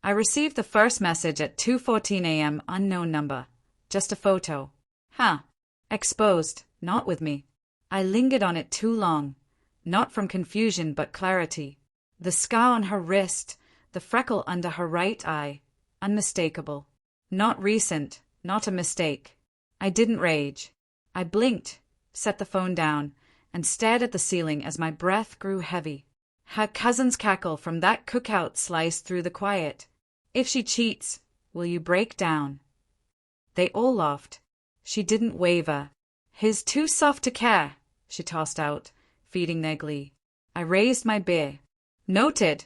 I received the first message at 2:14 a.m. Unknown number. Just a photo. Huh. Exposed, not with me. I lingered on it too long. Not from confusion but clarity. The scar on her wrist, the freckle under her right eye. Unmistakable. Not recent, not a mistake. I didn't rage. I blinked, set the phone down, and stared at the ceiling as my breath grew heavy. Her cousin's cackle from that cookout sliced through the quiet. If she cheats, will you break down? They all laughed. She didn't waver. He's too soft to care, she tossed out, feeding their glee. I raised my beer. Noted,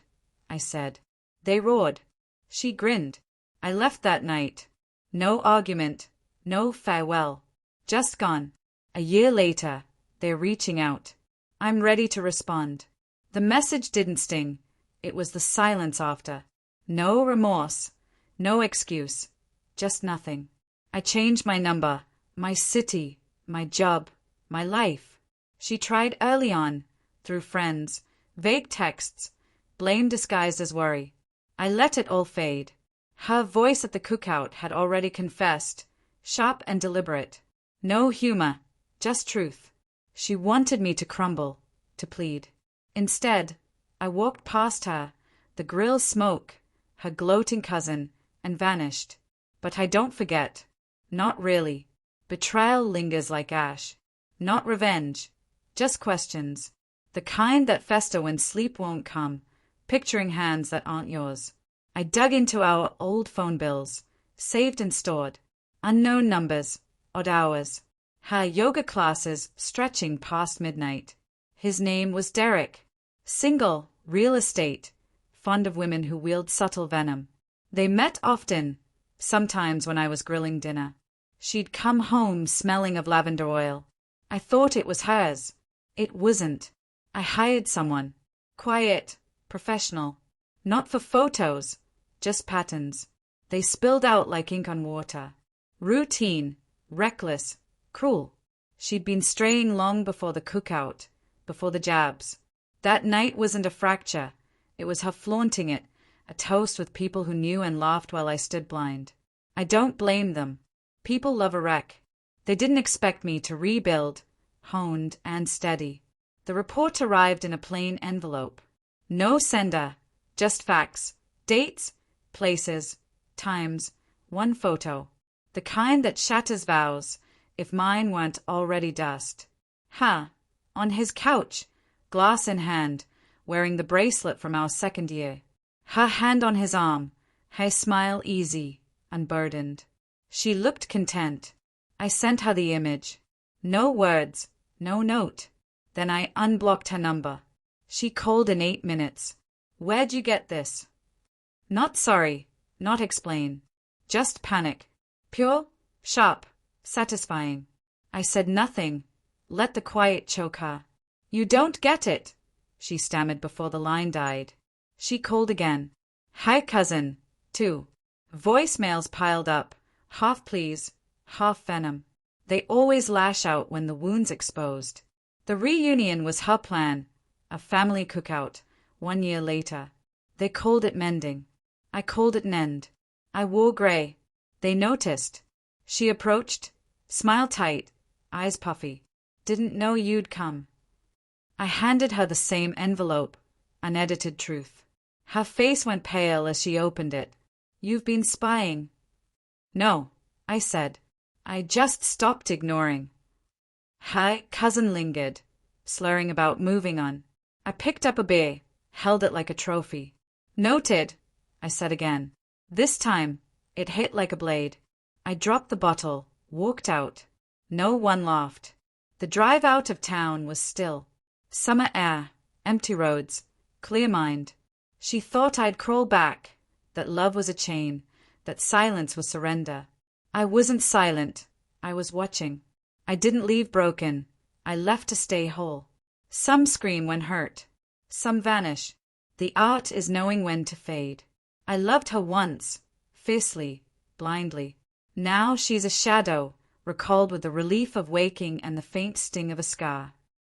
I said. They roared. She grinned. I left that night. No argument, no farewell. Just gone. A year later, they're reaching out. I'm ready to respond. The message didn't sting. It was the silence after. No remorse, no excuse, just nothing. I changed my number, my city, my job, my life. She tried early on, through friends, vague texts, blame disguised as worry. I let it all fade. Her voice at the cookout had already confessed, sharp and deliberate. No humor, just truth. She wanted me to crumble, to plead. Instead, I walked past her, the grill smoke, her gloating cousin, and vanished. But I don't forget. Not really. Betrayal lingers like ash. Not revenge. Just questions. The kind that fester when sleep won't come, picturing hands that aren't yours. I dug into our old phone bills, saved and stored. Unknown numbers, odd hours. Her yoga classes stretching past midnight. His name was Derek. Single, real estate, fond of women who wield subtle venom. They met often, sometimes when I was grilling dinner. She'd come home smelling of lavender oil. I thought it was hers. It wasn't. I hired someone. Quiet, professional. Not for photos, just patterns. They spilled out like ink on water. Routine, reckless, cruel. She'd been straying long before the cookout, before the jabs. That night wasn't a fracture. It was her flaunting it, a toast with people who knew and laughed while I stood blind. I don't blame them. People love a wreck. They didn't expect me to rebuild, honed and steady. The report arrived in a plain envelope. No sender, just facts, dates, places, times, one photo. The kind that shatters vows, if mine weren't already dust. On his couch, glass in hand, wearing the bracelet from our second year. Her hand on his arm, her smile easy, unburdened. She looked content. I sent her the image. No words, no note. Then I unblocked her number. She called in 8 minutes. Where'd you get this? Not sorry, not explain. Just panic. Pure, sharp, satisfying. I said nothing. Let the quiet choke her. You don't get it, she stammered before the line died. She called again. Hi, cousin, too. Voicemails piled up, half pleas, half venom. They always lash out when the wound's exposed. The reunion was her plan, a family cookout, 1 year later. They called it mending. I called it an end. I wore gray. They noticed. She approached, smile tight, eyes puffy. Didn't know you'd come. I handed her the same envelope, unedited truth. Her face went pale as she opened it. You've been spying. No, I said. I just stopped ignoring. Her cousin lingered, slurring about moving on. I picked up a beer, held it like a trophy. Noted, I said again. This time, it hit like a blade. I dropped the bottle, walked out. No one laughed. The drive out of town was still. Summer air, empty roads, clear mind. She thought I'd crawl back, that love was a chain, that silence was surrender. I wasn't silent. I was watching. I didn't leave broken. I left to stay whole. Some scream when hurt. Some vanish. The art is knowing when to fade. I loved her once, fiercely, blindly. Now she's a shadow, recalled with the relief of waking and the faint sting of a scar.